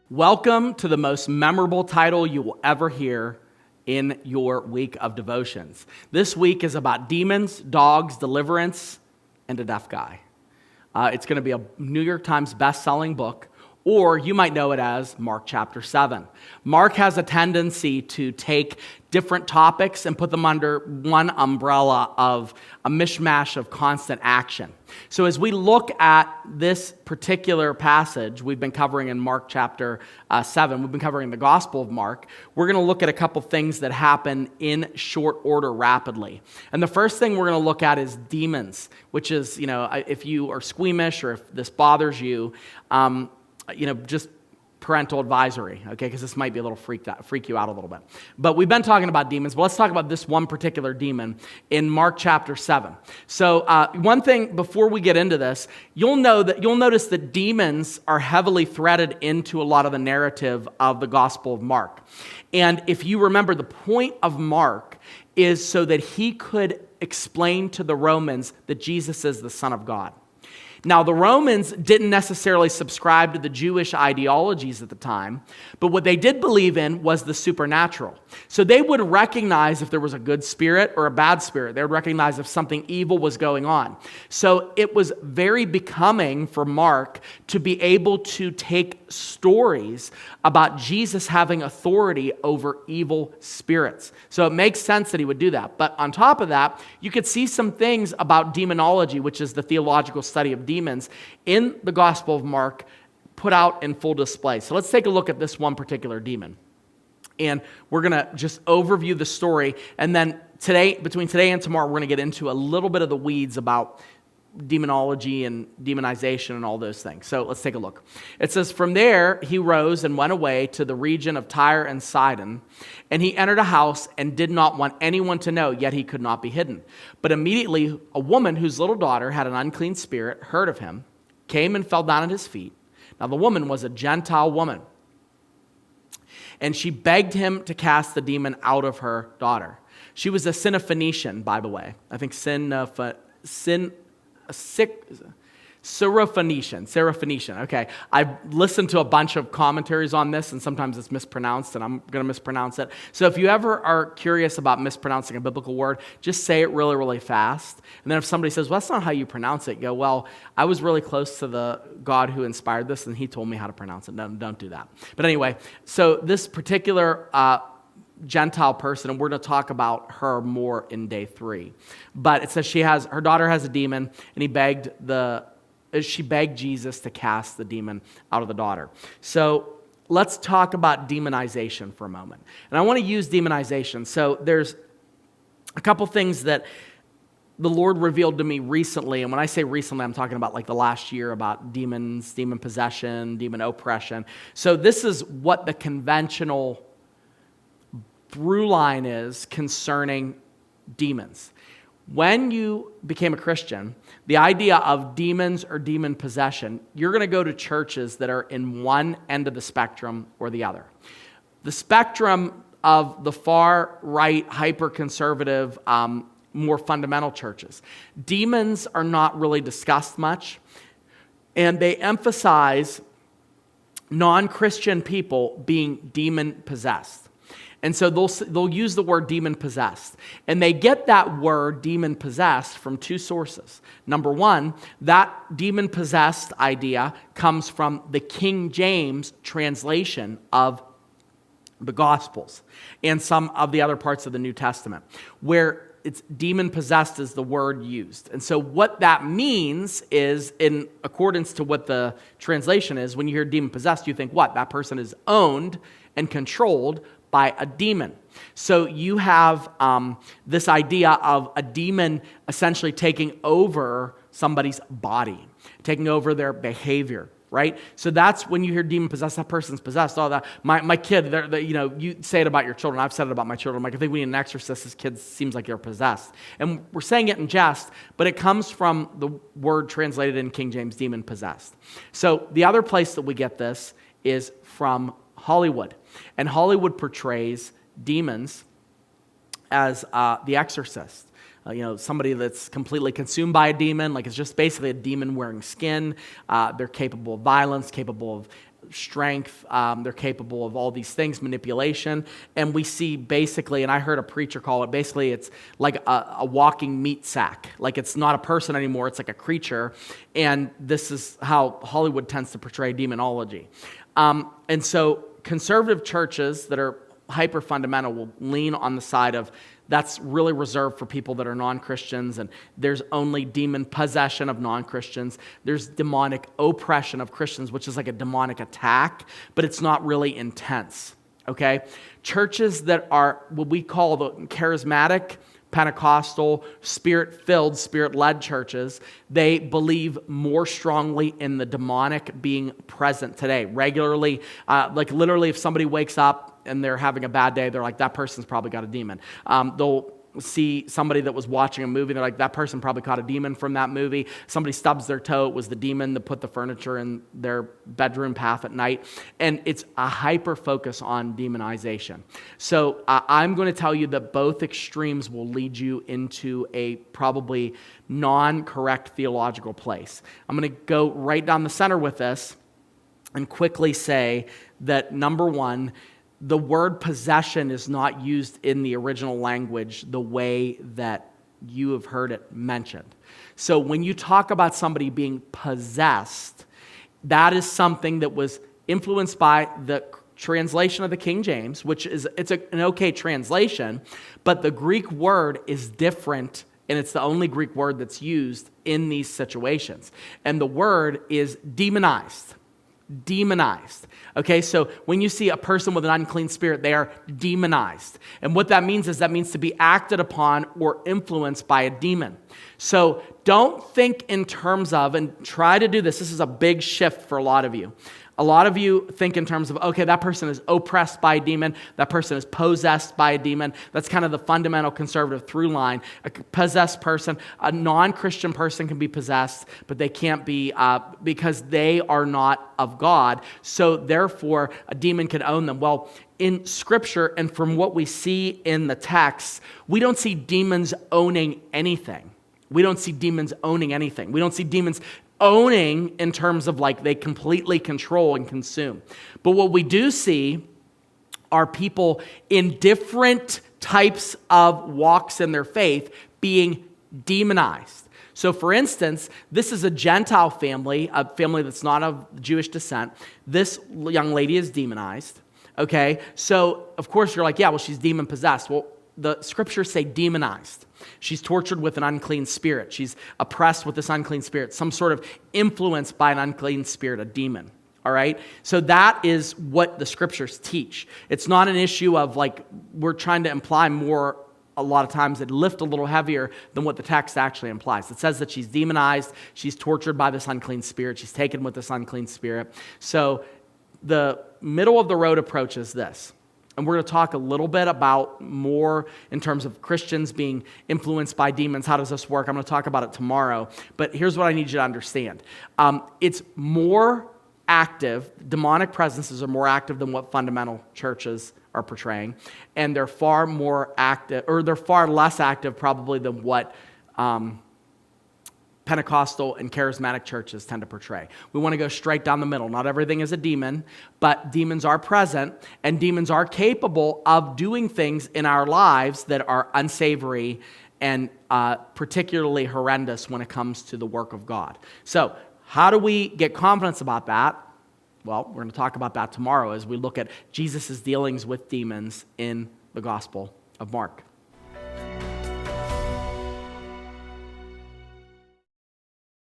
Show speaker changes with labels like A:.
A: Welcome to the most memorable title you will ever hear in your week of devotions. This week is about demons, dogs, deliverance, and a deaf guy. It's going to be a New York Times best-selling book, or you might know it as Mark chapter 7. Mark has a tendency to take different topics and put them under one umbrella of a mishmash of constant action. So as we look at this particular passage we've been covering in Mark chapter 7, we've been covering the Gospel of Mark, we're going to look at a couple things that happen in short order rapidly. And the first thing we're going to look at is demons, which is, if you are squeamish or if this bothers you, just parental advisory, okay, because this might be a little freak you out a little bit. But we've been talking about demons, but let's talk about this one particular demon in Mark chapter 7. So one thing before we get into this, you'll notice that demons are heavily threaded into a lot of the narrative of the Gospel of Mark. And if you remember, the point of Mark is so that he could explain to the Romans that Jesus is the Son of God. Now, the Romans didn't necessarily subscribe to the Jewish ideologies at the time, but what they did believe in was the supernatural. So they would recognize if there was a good spirit or a bad spirit. They would recognize if something evil was going on. So it was very becoming for Mark to be able to take stories about Jesus having authority over evil spirits. So it makes sense that he would do that. But on top of that, you could see some things about demonology, which is the theological study of demons, in the Gospel of Mark put out in full display. So let's take a look at this one particular demon. And we're going to just overview the story. And then between today and tomorrow, we're going to get into a little bit of the weeds about demonology and demonization and all those things. So let's take a look. It says, "From there he rose and went away to the region of Tyre and Sidon, and he entered a house and did not want anyone to know, yet he could not be hidden. But immediately a woman whose little daughter had an unclean spirit heard of him, came and fell down at his feet. Now the woman was a Gentile woman, and she begged him to cast the demon out of her daughter." She was a Syrophoenician, by the way. I think Syrophoenician. Okay. I've listened to a bunch of commentaries on this, and sometimes it's mispronounced, and I'm going to mispronounce it. So if you ever are curious about mispronouncing a biblical word, just say it really, really fast. And then if somebody says, "Well, that's not how you pronounce it," go, "Well, I was really close to the God who inspired this, and he told me how to pronounce it." No, don't do that. But anyway, so this particular Gentile person, and we're going to talk about her more in day 3. But it says her daughter has a demon, and she begged Jesus to cast the demon out of the daughter. So let's talk about demonization for a moment. And I want to use demonization. So there's a couple things that the Lord revealed to me recently. And when I say recently, I'm talking about like the last year, about demons, demon possession, demon oppression. So this is what the conventional through line is concerning demons. When you became a Christian, the idea of demons or demon possession, you're going to go to churches that are in one end of the spectrum or the other. The spectrum of the far right, hyper-conservative, more fundamental churches. Demons are not really discussed much, and they emphasize non-Christian people being demon-possessed. And so they'll use the word demon-possessed. And they get that word demon-possessed from 2 sources. Number one, that demon-possessed idea comes from the King James translation of the Gospels and some of the other parts of the New Testament, where it's demon-possessed is the word used. And so what that means is, in accordance to what the translation is, when you hear demon-possessed, you think, what? That person is owned and controlled by a demon. So you have this idea of a demon essentially taking over somebody's body, taking over their behavior, right? So that's when you hear demon possessed, that person's possessed. Oh, that my kid, you say it about your children. I've said it about my children. I'm like, I think we need an exorcist. This kid seems like they're possessed. And we're saying it in jest, but it comes from the word translated in King James, demon possessed. So the other place that we get this is from Hollywood. And Hollywood portrays demons as the exorcist. Somebody that's completely consumed by a demon, like it's just basically a demon wearing skin. They're capable of violence, capable of strength. They're capable of all these things, manipulation. And we see basically, and I heard a preacher call it, basically it's like a walking meat sack. Like it's not a person anymore, it's like a creature. And this is how Hollywood tends to portray demonology. And so conservative churches that are hyper fundamental will lean on the side of that's really reserved for people that are non-Christians, and there's only demon possession of non-Christians. There's demonic oppression of Christians, which is like a demonic attack, but it's not really intense, okay? Churches that are what we call the charismatic, Pentecostal, spirit-filled, spirit-led churches, they believe more strongly in the demonic being present today, regularly. Like literally if somebody wakes up and they're having a bad day, they're like, that person's probably got a demon. They'll see somebody that was watching a movie, they're like, that person probably caught a demon from that movie. Somebody stubs their toe, it was the demon that put the furniture in their bedroom path at night. And it's a hyper focus on demonization. So I'm going to tell you that both extremes will lead you into a probably non-correct theological place. I'm going to go right down the center with this and quickly say that number one, the word possession is not used in the original language the way that you have heard it mentioned. So when you talk about somebody being possessed, that is something that was influenced by the translation of the King James, which is an okay translation, but the Greek word is different, and it's the only Greek word that's used in these situations. And the word is demonized. Demonized. Okay, so when you see a person with an unclean spirit, they are demonized. And what that means is that means to be acted upon or influenced by a demon. So don't think in terms of, and try to do this, this is a big shift for a lot of you. A lot of you think in terms of, okay, that person is oppressed by a demon, that person is possessed by a demon. That's kind of the fundamental conservative through line. A possessed person, a non-Christian person can be possessed, but they can't be because they are not of God. So therefore, a demon can own them. Well, in Scripture and from what we see in the text, we don't see demons owning anything. We don't see demons owning anything. We don't see demons owning in terms of like they completely control and consume. But what we do see are people in different types of walks in their faith being demonized. So for instance, this is a Gentile family, a family that's not of Jewish descent. This young lady is demonized, okay? So of course you're like, yeah, well, she's demon possessed. Well, the scriptures say demonized. She's tortured with an unclean spirit. She's oppressed with this unclean spirit, some sort of influenced by an unclean spirit, a demon. All right? So that is what the scriptures teach. It's not an issue of like we're trying to imply more a lot of times that lift a little heavier than what the text actually implies. It says that she's demonized, she's tortured by this unclean spirit, she's taken with this unclean spirit. So the middle of the road approach is this. And we're going to talk a little bit about more in terms of Christians being influenced by demons. How does this work? I'm going to talk about it tomorrow. But here's what I need you to understand. It's more active. Demonic presences are more active than what fundamental churches are portraying. And they're far more active, or they're far less active probably than what Pentecostal and charismatic churches tend to portray. We want to go straight down the middle. Not everything is a demon, but demons are present, and demons are capable of doing things in our lives that are unsavory and particularly horrendous when it comes to the work of God. So how do we get confidence about that? Well, we're going to talk about that tomorrow as we look at Jesus' dealings with demons in the Gospel of Mark.